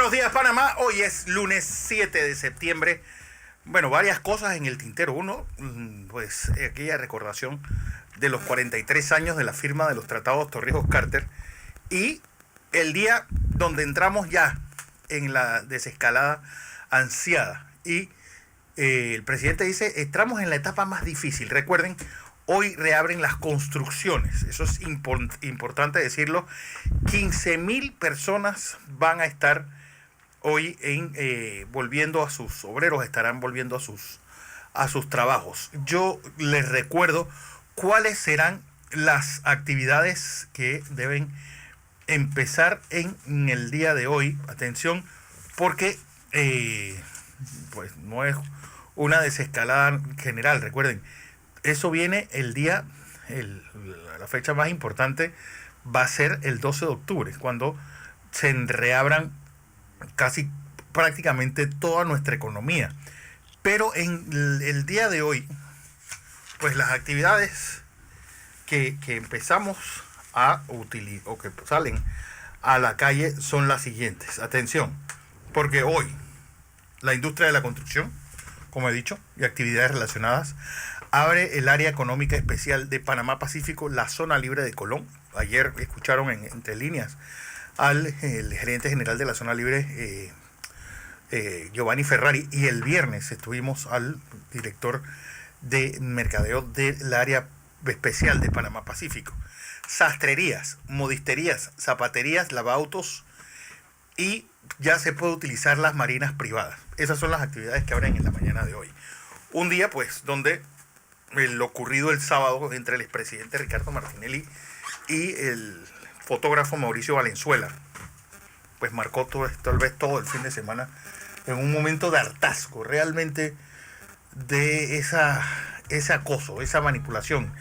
Buenos días, Panamá. Hoy es lunes 7 de septiembre. Bueno, varias cosas en el tintero. Uno, pues aquella recordación de los 43 años de la firma de los tratados Torrijos-Carter y el día donde entramos ya en la desescalada ansiada. Y el presidente dice, entramos en la etapa más difícil. Recuerden, hoy reabren las construcciones. Eso es importante decirlo. 15,000 personas van a estar hoy volviendo a sus obreros, estarán volviendo a sus trabajos. Yo les recuerdo cuáles serán las actividades que deben empezar en el día de hoy. Atención, porque pues no es una desescalada general. Recuerden, eso viene el día, la fecha más importante va a ser el 12 de octubre, cuando se reabran casi prácticamente toda nuestra economía. Pero en el día de hoy, pues las actividades que empezamos a utilizar o que salen a la calle son las siguientes. Atención, porque hoy la industria de la construcción, como he dicho, y actividades relacionadas, abre el área económica especial de Panamá Pacífico, la zona libre de Colón. Ayer escucharon entre líneas al el gerente general de la zona libre, Giovanni Ferrari, y el viernes estuvimos al director de mercadeo del área especial de Panamá Pacífico. Sastrerías, modisterías, zapaterías, lavautos, y ya se puede utilizar las marinas privadas. Esas son las actividades que abren en la mañana de hoy. Un día, pues, donde lo ocurrido el sábado entre el expresidente Ricardo Martinelli y el fotógrafo Mauricio Valenzuela, pues marcó tal vez todo el fin de semana en un momento de hartazgo, realmente, de ese acoso, esa manipulación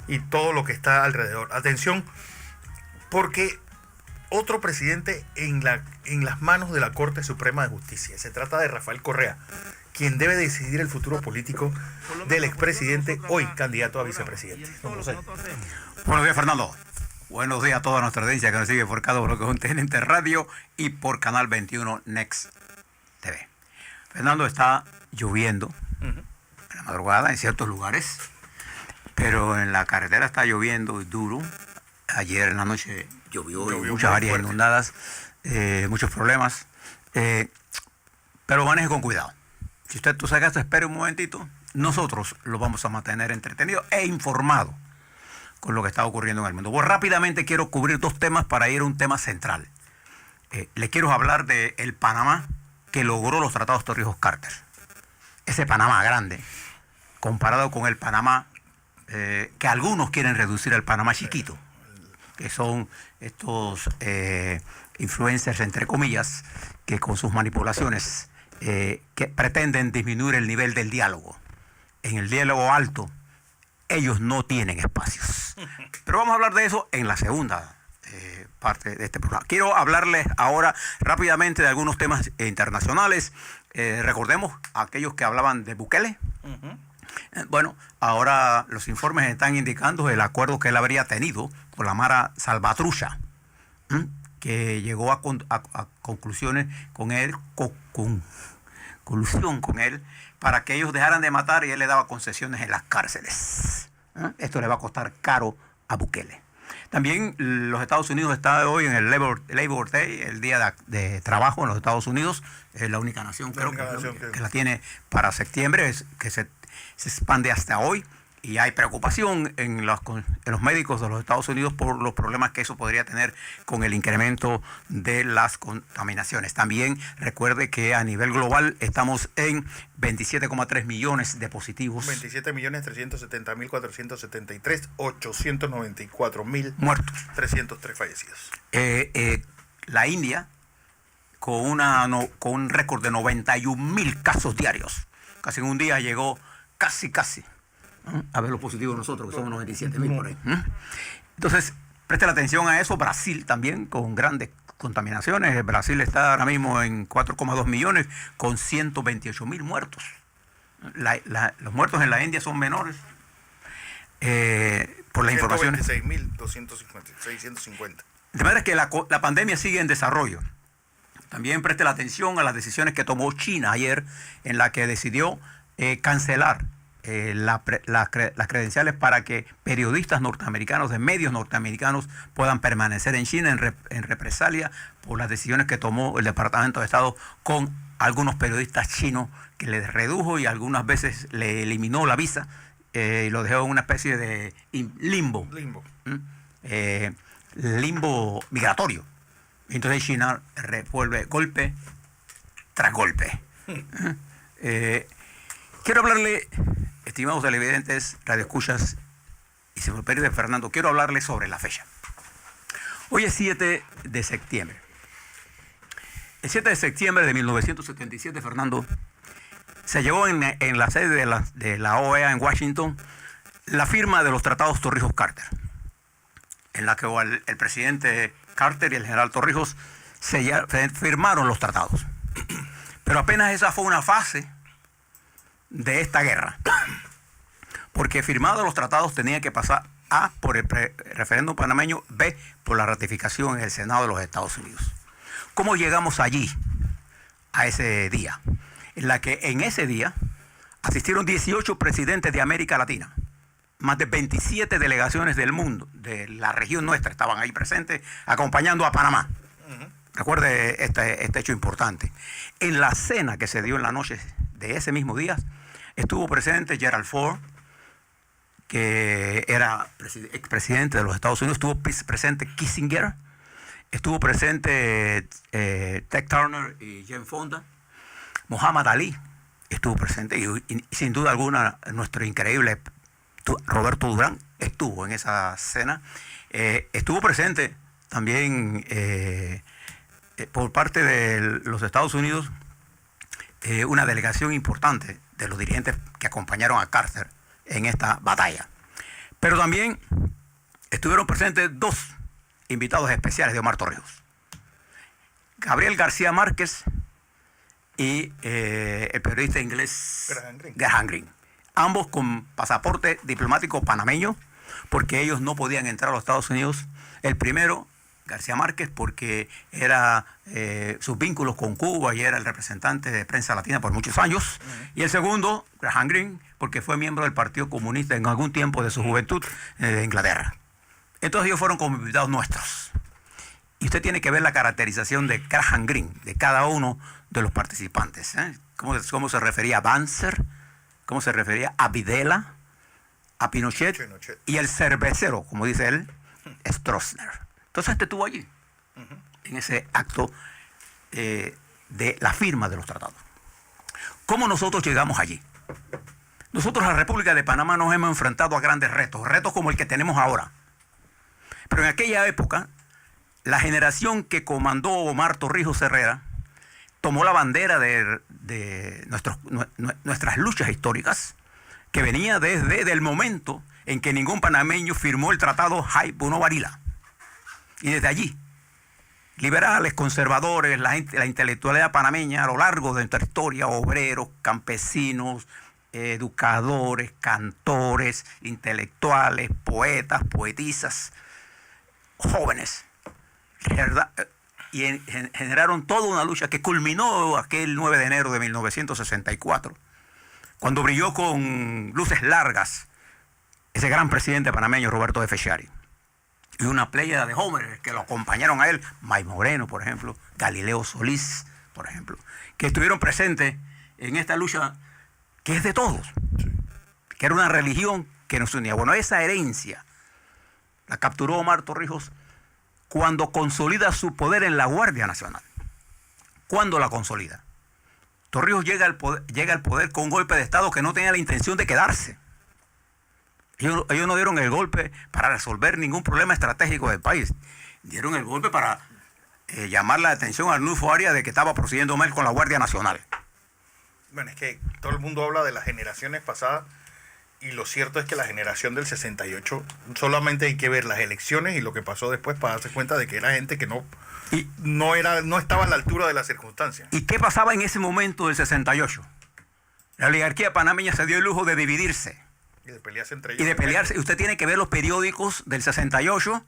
y todo lo que está alrededor. Atención, porque otro presidente en las manos de la Corte Suprema de Justicia. Se trata de Rafael Correa, quien debe decidir el futuro político del expresidente, hoy candidato a vicepresidente. Buenos días, Fernando. Buenos días a toda nuestra audiencia que nos sigue por cada bloque de TNT Radio y por Canal 21 Next TV. Fernando, está lloviendo en la madrugada en ciertos lugares, pero en la carretera está lloviendo duro. Ayer en la noche llovió en muchas áreas fuerte, inundadas, muchos problemas, pero maneje con cuidado. Si usted saca esto, espere un momentito, nosotros lo vamos a mantener entretenido e informado con lo que está ocurriendo en el mundo. Pues rápidamente quiero cubrir dos temas para ir a un tema central. Le quiero hablar del Panamá que logró los tratados Torrijos-Carter. Ese Panamá grande, comparado con el Panamá que algunos quieren reducir al Panamá chiquito, que son estos influencers, entre comillas, que con sus manipulaciones que pretenden disminuir el nivel del diálogo. En el diálogo alto, ellos no tienen espacios. Pero vamos a hablar de eso en la segunda parte de este programa. Quiero hablarles ahora rápidamente de algunos temas internacionales. Recordemos a aquellos que hablaban de Bukele. Bueno, ahora los informes están indicando el acuerdo que él habría tenido con la Mara Salvatrucha, que llegó a conclusiones con él, conclusión con él, para que ellos dejaran de matar, y él le daba concesiones en las cárceles. Esto le va a costar caro a Bukele. También los Estados Unidos está hoy en el Labor Day, el día de trabajo en los Estados Unidos. Es la única nación, creo, que la tiene para septiembre, que se expande hasta hoy. Y hay preocupación en los médicos de los Estados Unidos por los problemas que eso podría tener con el incremento de las contaminaciones. También recuerde que a nivel global estamos en 27,3 millones de positivos. 27.370.473, 894.000 muertos. 303 fallecidos. La India, con un récord de 91.000 casos diarios. Casi en un día llegó casi a ver los positivos nosotros, que somos 97.000 por ahí. Entonces, presten atención a eso. Brasil también, con grandes contaminaciones. Brasil está ahora mismo en 4,2 millones, con 128.000 muertos. Los muertos en la India son menores. Por la información. 126.650. De manera que la pandemia sigue en desarrollo. también preste la atención a las decisiones que tomó China ayer, en la que decidió cancelar las credenciales para que periodistas norteamericanos de medios norteamericanos puedan permanecer en China en represalia por las decisiones que tomó el Departamento de Estado con algunos periodistas chinos, que les redujo y algunas veces le eliminó la visa y lo dejó en una especie de limbo. Limbo migratorio. Entonces China revuelve golpe tras golpe. Quiero hablarle, estimados televidentes, radioescuchas, y si me permite, Fernando, quiero hablarle sobre la fecha. Hoy es 7 de septiembre. El 7 de septiembre de 1977, Fernando, se llevó en la sede de la OEA en Washington la firma de los tratados Torrijos-Carter, en la que el presidente Carter y el general Torrijos firmaron los tratados. Pero apenas esa fue una fase de esta guerra, porque firmados los tratados tenía que pasar A, por el referéndum panameño, B, por la ratificación en el Senado de los Estados Unidos. ¿Cómo llegamos allí, a ese día? En la que en ese día asistieron 18 presidentes de América Latina, más de 27 delegaciones del mundo, de la región nuestra, estaban ahí presentes, acompañando a Panamá. Recuerde este hecho importante. En la cena que se dio en la noche de ese mismo día, estuvo presente Gerald Ford, que era expresidente de los Estados Unidos, estuvo presente Kissinger, estuvo presente Ted Turner y Jane Fonda, Muhammad Ali estuvo presente, y sin duda alguna nuestro increíble Roberto Durán estuvo en esa cena. Estuvo presente también por parte de los Estados Unidos una delegación importante de los dirigentes que acompañaron a Carter en esta batalla. Pero también estuvieron presentes dos invitados especiales de Omar Torrijos: Gabriel García Márquez y el periodista inglés Graham Greene, ambos con pasaporte diplomático panameño, porque ellos no podían entrar a los Estados Unidos. El primero, García Márquez, porque era sus vínculos con Cuba y era el representante de Prensa Latina por muchos años. Y el segundo, Graham Greene, porque fue miembro del Partido Comunista en algún tiempo de su juventud de Inglaterra. Entonces ellos fueron como invitados nuestros. Y usted tiene que ver la caracterización de Graham Greene, de cada uno de los participantes. ¿Cómo se refería a Banzer? ¿Cómo se refería a Videla? A Pinochet. Y el cervecero, como dice él, Stroessner. Entonces este estuvo allí, en ese acto de la firma de los tratados. ¿Cómo nosotros llegamos allí? Nosotros, la República de Panamá, nos hemos enfrentado a grandes retos, retos como el que tenemos ahora. Pero en aquella época, la generación que comandó Omar Torrijos Herrera tomó la bandera de nuestras luchas históricas, que venía desde el momento en que ningún panameño firmó el tratado Jai-Buno-Varila. Y desde allí, liberales, conservadores, la intelectualidad panameña a lo largo de nuestra historia, obreros, campesinos, educadores, cantores, intelectuales, poetas, poetisas, jóvenes, y generaron toda una lucha que culminó aquel 9 de enero de 1964, cuando brilló con luces largas ese gran presidente panameño, Roberto F. Chiari, y una pléyada de jóvenes que lo acompañaron a él, May Moreno, por ejemplo, Galileo Solís, por ejemplo, que estuvieron presentes en esta lucha que es de todos, que era una religión que nos unía. Bueno, esa herencia la capturó Omar Torrijos cuando consolida su poder en la Guardia Nacional. ¿Cuándo la consolida? Torrijos llega al poder con un golpe de Estado que no tenía la intención de quedarse. Ellos no dieron el golpe para resolver ningún problema estratégico del país. Dieron el golpe para llamar la atención al Arnulfo Arias de que estaba procediendo mal con la Guardia Nacional. Bueno, es que todo el mundo habla de las generaciones pasadas, y lo cierto es que la generación del 68, solamente hay que ver las elecciones y lo que pasó después para darse cuenta de que era gente que no estaba a la altura de las circunstancias. ¿Y qué pasaba en ese momento del 68? La oligarquía panameña se dio el lujo de dividirse. Y de pelearse entre ellos. Y de pelearse. Y usted tiene que ver los periódicos del 68,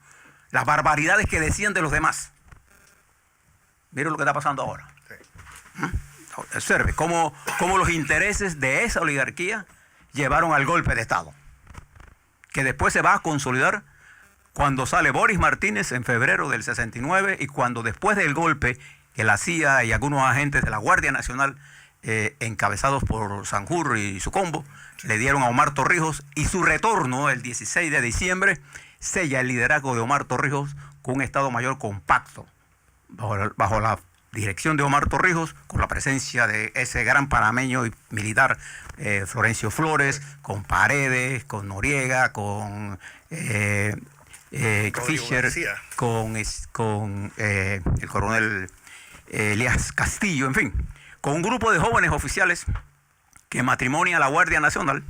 las barbaridades que decían de los demás. Mire lo que está pasando ahora. Sí. Observe cómo los intereses de esa oligarquía llevaron al golpe de Estado, que después se va a consolidar cuando sale Boris Martínez en febrero del 69 y cuando después del golpe que la CIA y algunos agentes de la Guardia Nacional, encabezados por Sanjurjo y su combo, le dieron a Omar Torrijos, y su retorno el 16 de diciembre sella el liderazgo de Omar Torrijos con un Estado Mayor compacto, bajo la dirección de Omar Torrijos, con la presencia de ese gran panameño y militar Florencio Flores, con Paredes, con Noriega, con Fischer, García, con el coronel Elías Castillo, en fin, con un grupo de jóvenes oficiales que matrimonia a la Guardia Nacional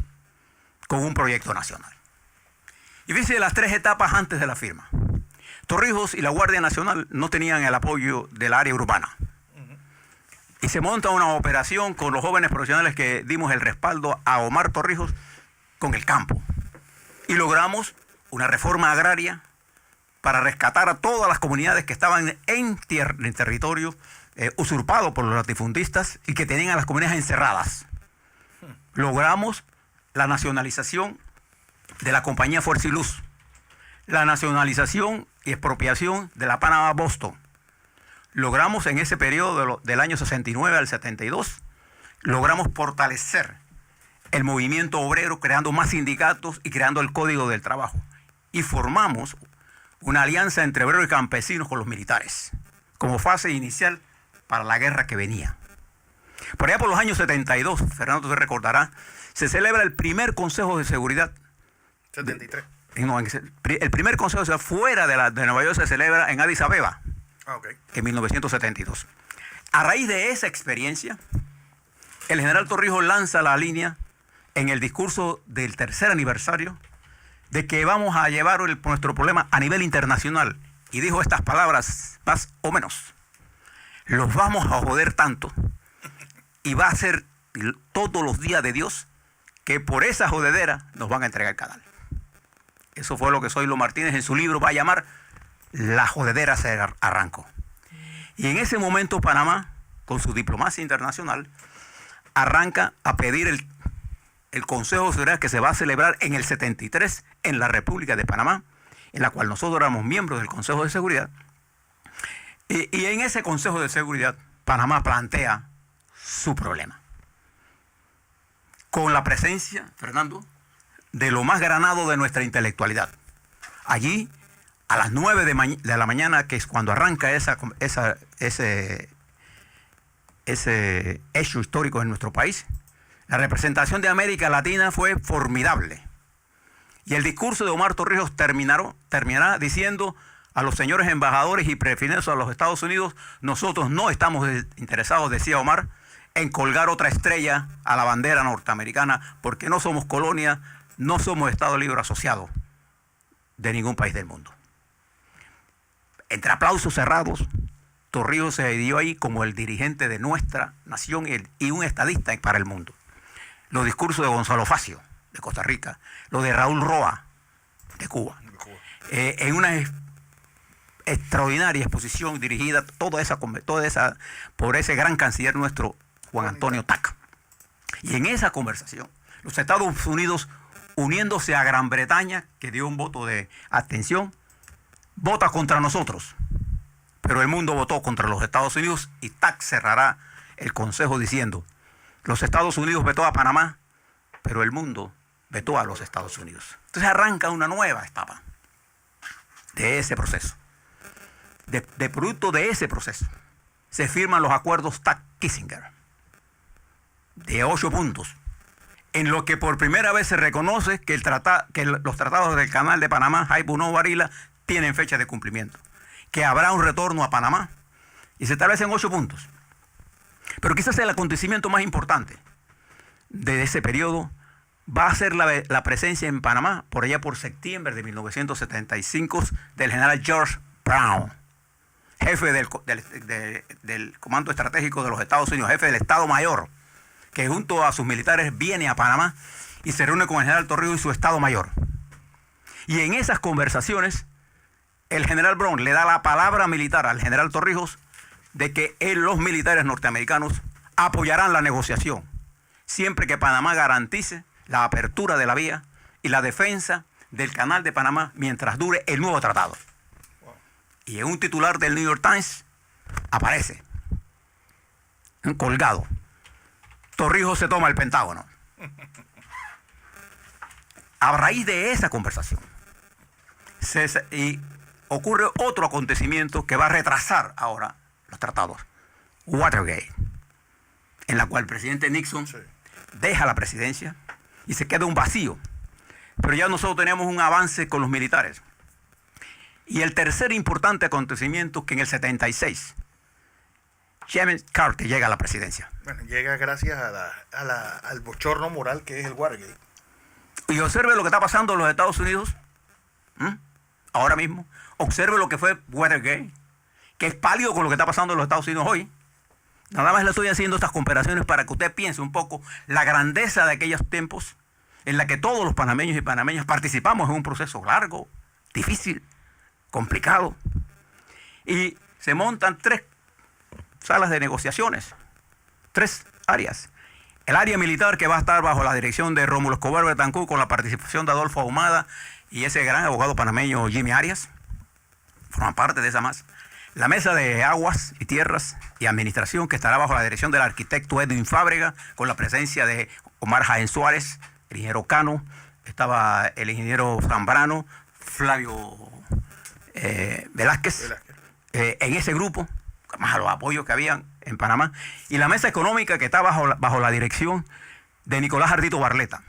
con un proyecto nacional. Y fíjense las tres etapas antes de la firma. Torrijos y la Guardia Nacional no tenían el apoyo del área urbana. Y se monta una operación con los jóvenes profesionales que dimos el respaldo a Omar Torrijos con el campo. Y logramos una reforma agraria para rescatar a todas las comunidades que estaban en territorio usurpado por los latifundistas y que tenían a las comunidades encerradas. Logramos la nacionalización de la compañía Fuerza y Luz, la nacionalización y expropiación de la Panamá Boston. Logramos en ese periodo del año 69 al 72, logramos fortalecer el movimiento obrero creando más sindicatos y creando el Código del Trabajo. Y formamos una alianza entre obreros y campesinos con los militares, como fase inicial para la guerra que venía. Por allá por los años 72, Fernando te recordará, se celebra el primer Consejo de Seguridad. 73. El primer Consejo de Seguridad fuera de Nueva York se celebra en Addis Abeba, en 1972. A raíz de esa experiencia, el general Torrijos lanza la línea en el discurso del tercer aniversario de que vamos a llevar nuestro problema a nivel internacional. Y dijo estas palabras, más o menos: los vamos a joder tanto y va a ser todos los días de Dios que por esa jodedera nos van a entregar el canal. Eso fue lo que Zoilo Martínez en su libro va a llamar La jodedera se arrancó. Y en ese momento Panamá, con su diplomacia internacional, arranca a pedir el Consejo de Seguridad que se va a celebrar en el 73 en la República de Panamá, en la cual nosotros éramos miembros del Consejo de Seguridad. Y en ese Consejo de Seguridad, Panamá plantea su problema. Con la presencia, Fernando, de lo más granado de nuestra intelectualidad. Allí, a las 9 de la mañana, que es cuando arranca ese hecho histórico en nuestro país, la representación de América Latina fue formidable. Y el discurso de Omar Torrijos terminará diciendo a los señores embajadores y preferidos a los Estados Unidos: nosotros no estamos interesados, decía Omar, en colgar otra estrella a la bandera norteamericana, porque no somos colonia, no somos Estado Libre Asociado de ningún país del mundo. Entre aplausos cerrados, Torrijos se dio ahí como el dirigente de nuestra nación y un estadista para el mundo. Los discursos de Gonzalo Facio, de Costa Rica, lo de Raúl Roa, de Cuba, en una extraordinaria exposición dirigida toda esa por ese gran canciller nuestro, Juan Antonio Tac. Y en esa conversación, los Estados Unidos, uniéndose a Gran Bretaña, que dio un voto de abstención, vota contra nosotros, pero el mundo votó contra los Estados Unidos, y Tac cerrará el consejo diciendo: los Estados Unidos vetó a Panamá, pero el mundo vetó a los Estados Unidos. Entonces arranca una nueva etapa de ese proceso. De producto de ese proceso se firman los acuerdos Tac-Kissinger de 8 puntos, en lo que por primera vez se reconoce que los tratados del Canal de Panamá, Jaibu-No-Barila, tienen fecha de cumplimiento, que habrá un retorno a Panamá, y se establecen 8 puntos. Pero quizás el acontecimiento más importante de ese periodo va a ser la presencia en Panamá, por allá por septiembre de 1975, del general George Brown, jefe del Comando Estratégico de los Estados Unidos, jefe del Estado Mayor, que junto a sus militares viene a Panamá y se reúne con el general Torrijos y su Estado Mayor. Y en esas conversaciones, el general Brown le da la palabra militar al general Torrijos de que los militares norteamericanos apoyarán la negociación, siempre que Panamá garantice la apertura de la vía y la defensa del Canal de Panamá mientras dure el nuevo tratado. Y en un titular del New York Times aparece, colgado, Torrijos se toma el Pentágono. A raíz de esa conversación, y ocurre otro acontecimiento que va a retrasar ahora los tratados. Watergate, en la cual el presidente Nixon deja la presidencia y se queda un vacío. Pero ya nosotros tenemos un avance con los militares. Y el tercer importante acontecimiento, que en el 76, Jimmy Carter llega a la presidencia. Bueno, llega gracias al bochorno moral que es el Watergate. Y observe lo que está pasando en los Estados Unidos ahora mismo. Observe lo que fue Watergate, que es pálido con lo que está pasando en los Estados Unidos hoy. Nada más le estoy haciendo estas comparaciones para que usted piense un poco la grandeza de aquellos tiempos en la que todos los panameños y panameñas participamos en un proceso largo, difícil, complicado. Y se montan 3 salas de negociaciones, 3 áreas. El área militar, que va a estar bajo la dirección de Rómulo Escobar Betancourt, con la participación de Adolfo Ahumada y ese gran abogado panameño Jimmy Arias, forman parte de esa masa. La mesa de aguas y tierras y administración, que estará bajo la dirección del arquitecto Edwin Fábrega, con la presencia de Omar Jaén Suárez, el ingeniero Cano, estaba el ingeniero Zambrano, Flavio Velázquez, en ese grupo, más a los apoyos que habían en Panamá, y la mesa económica, que está bajo la dirección de Nicolás Ardito Barleta.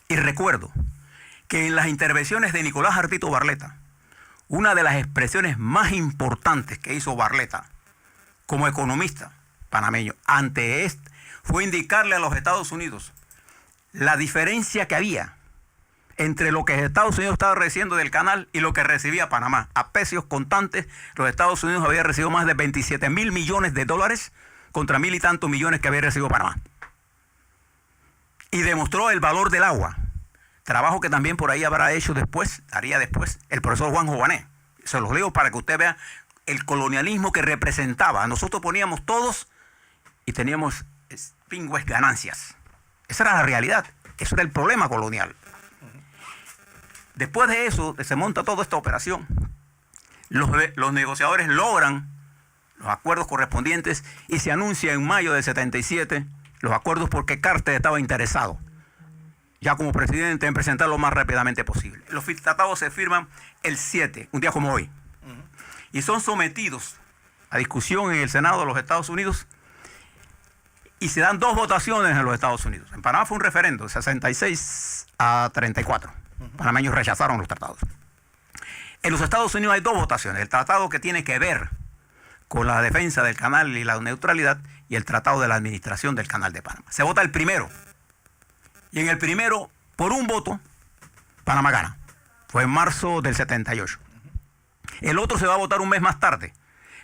Y recuerdo que en las intervenciones de Nicolás Ardito Barleta, una de las expresiones más importantes que hizo Barleta como economista panameño ante fue indicarle a los Estados Unidos la diferencia que había entre lo que Estados Unidos estaba recibiendo del canal y lo que recibía Panamá. A precios contantes, los Estados Unidos había recibido más de 27.000 millones de dólares contra 1.000 y tantos millones que había recibido Panamá. Y demostró el valor del agua. Trabajo que también por ahí haría después el profesor Juan Jované. Se los leo para que usted vea el colonialismo que representaba. Nosotros poníamos todos y teníamos pingües ganancias. Esa era la realidad. Eso era el problema colonial. Después de eso, se monta toda esta operación. Los negociadores logran los acuerdos correspondientes y se anuncia en mayo del 77 los acuerdos, porque Carter estaba interesado, ya como presidente, en presentarlo lo más rápidamente posible. Los tratados se firman el 7, un día como hoy, y son sometidos a discusión en el Senado de los Estados Unidos, y se dan 2 votaciones en los Estados Unidos. En Panamá fue un referendo, 66 a 34. Panameños rechazaron los tratados. En los Estados Unidos hay 2 votaciones. El tratado que tiene que ver con la defensa del canal y la neutralidad, y el tratado de la administración del Canal de Panamá. Se vota el primero. Y en el primero, por un voto, Panamá gana. Fue en marzo del 78. El otro se va a votar un mes más tarde,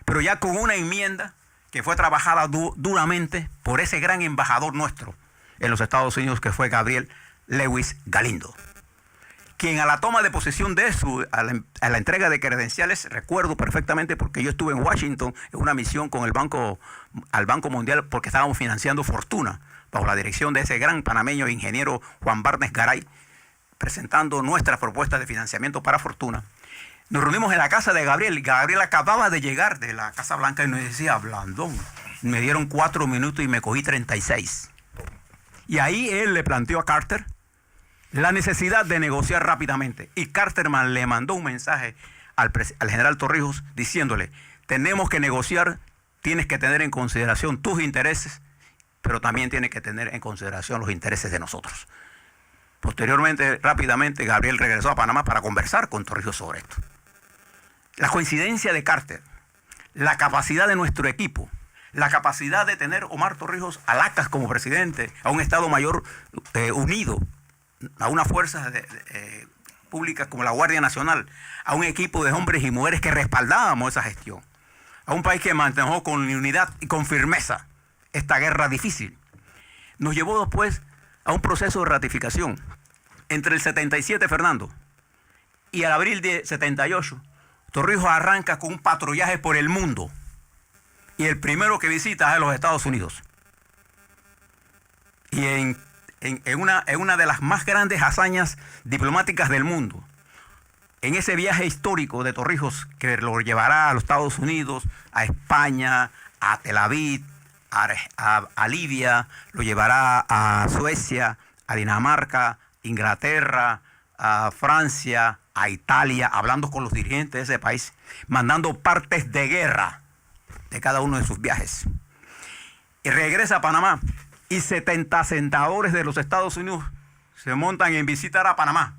pero ya con una enmienda que fue trabajada duramente por ese gran embajador nuestro en los Estados Unidos, que fue Gabriel Lewis Galindo, quien a la toma de posesión de a la entrega de credenciales, recuerdo perfectamente porque yo estuve en Washington en una misión con al Banco Mundial, porque estábamos financiando Fortuna, bajo la dirección de ese gran panameño ingeniero Juan Barnes Garay, presentando nuestras propuestas de financiamiento para Fortuna. Nos reunimos en la casa de Gabriel. Gabriel acababa de llegar de la Casa Blanca y nos decía: Blandón, me dieron 4 minutos y me cogí 36. Y ahí él le planteó a Carter la necesidad de negociar rápidamente. Y Carterman le mandó un mensaje al general Torrijos diciéndole: tenemos que negociar, tienes que tener en consideración tus intereses, pero también tienes que tener en consideración los intereses de nosotros. Posteriormente, rápidamente, Gabriel regresó a Panamá para conversar con Torrijos sobre esto. La coincidencia de Carter, la capacidad de nuestro equipo, la capacidad de tener Omar Torrijos al ACAS como presidente, a un Estado Mayor unido, a unas fuerzas públicas como la Guardia Nacional, a un equipo de hombres y mujeres que respaldábamos esa gestión, a un país que mantuvo con unidad y con firmeza esta guerra difícil, nos llevó después a un proceso de ratificación. Entre el 77, Fernando, y el abril de 78, Torrijos arranca con un patrullaje por el mundo, y el primero que visita es los Estados Unidos. Y en una de las más grandes hazañas diplomáticas del mundo, en ese viaje histórico de Torrijos que lo llevará a los Estados Unidos, a España, a Tel Aviv, a Libia, lo llevará a Suecia, a Dinamarca, Inglaterra, a Francia, a Italia, hablando con los dirigentes de ese país, mandando partes de guerra de cada uno de sus viajes. Y regresa a Panamá y 70 senadores de los Estados Unidos se montan en visitar a Panamá.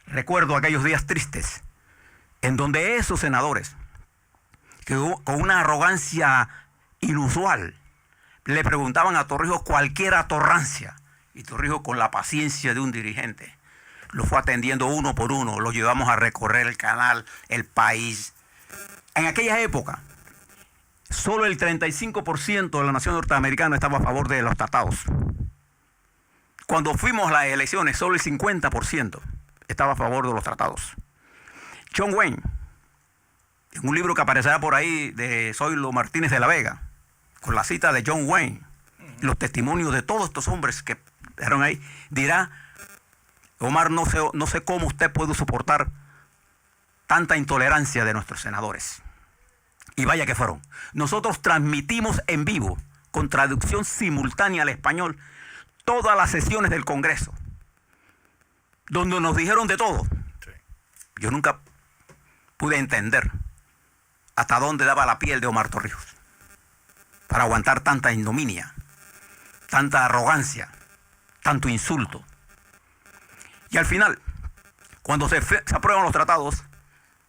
Recuerdo aquellos días tristes en donde esos senadores, que con una arrogancia inusual, le preguntaban a Torrijos cualquier atorrancia, y Torrijos, con la paciencia de un dirigente, lo fue atendiendo uno por uno. Lo llevamos a recorrer el canal, el país. En aquella época, solo el 35% de la nación norteamericana estaba a favor de los tratados. Cuando fuimos a las elecciones, solo el 50% estaba a favor de los tratados. John Wayne, en un libro que aparecerá por ahí de Zoilo Martínez de la Vega, con la cita de John Wayne, los testimonios de todos estos hombres que dejaron ahí, dirá: Omar, no sé cómo usted puede soportar tanta intolerancia de nuestros senadores. Y vaya que fueron. Nosotros transmitimos en vivo, con traducción simultánea al español, todas las sesiones del Congreso, donde nos dijeron de todo. Sí. Yo nunca pude entender hasta dónde daba la piel de Omar Torrijos para aguantar tanta ignominia, tanta arrogancia, tanto insulto. Y al final, cuando se aprueban los tratados,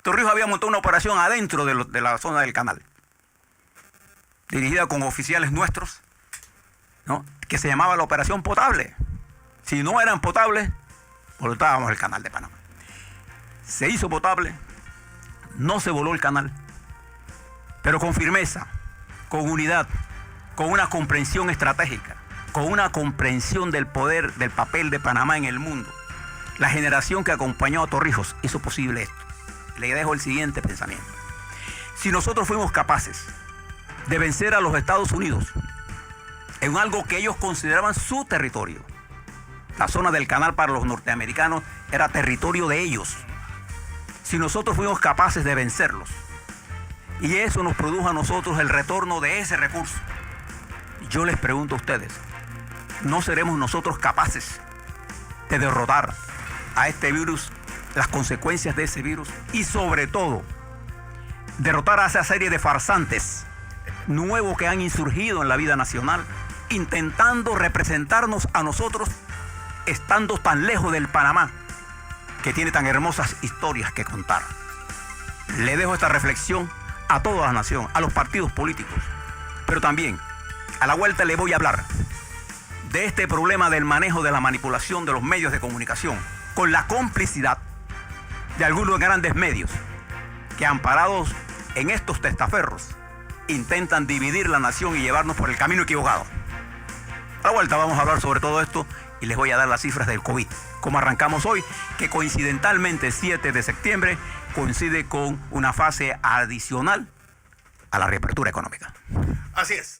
Torrijos había montado una operación adentro de la zona del canal, dirigida con oficiales nuestros, ¿no?, que se llamaba la Operación Potable. Si no eran potables, voltábamos el canal de Panamá. Se hizo potable, no se voló el canal, pero con firmeza, con unidad, con una comprensión estratégica, con una comprensión del poder, del papel de Panamá en el mundo. La generación que acompañó a Torrijos hizo posible esto. Le dejo el siguiente pensamiento. Si nosotros fuimos capaces de vencer a los Estados Unidos en algo que ellos consideraban su territorio, la zona del canal para los norteamericanos era territorio de ellos. Si nosotros fuimos capaces de vencerlos, y eso nos produjo a nosotros el retorno de ese recurso, yo les pregunto a ustedes, ¿no seremos nosotros capaces de derrotar a este virus, las consecuencias de ese virus, y sobre todo derrotar a esa serie de farsantes nuevos que han insurgido en la vida nacional, intentando representarnos a nosotros, estando tan lejos del Panamá, que tiene tan hermosas historias que contar? Le dejo esta reflexión a toda la nación, a los partidos políticos, pero también a la vuelta le voy a hablar de este problema del manejo de la manipulación de los medios de comunicación, con la complicidad de algunos grandes medios que, amparados en estos testaferros, intentan dividir la nación y llevarnos por el camino equivocado. A la vuelta vamos a hablar sobre todo esto y les voy a dar las cifras del COVID, como arrancamos hoy, que coincidentalmente el 7 de septiembre coincide con una fase adicional a la reapertura económica. Así es.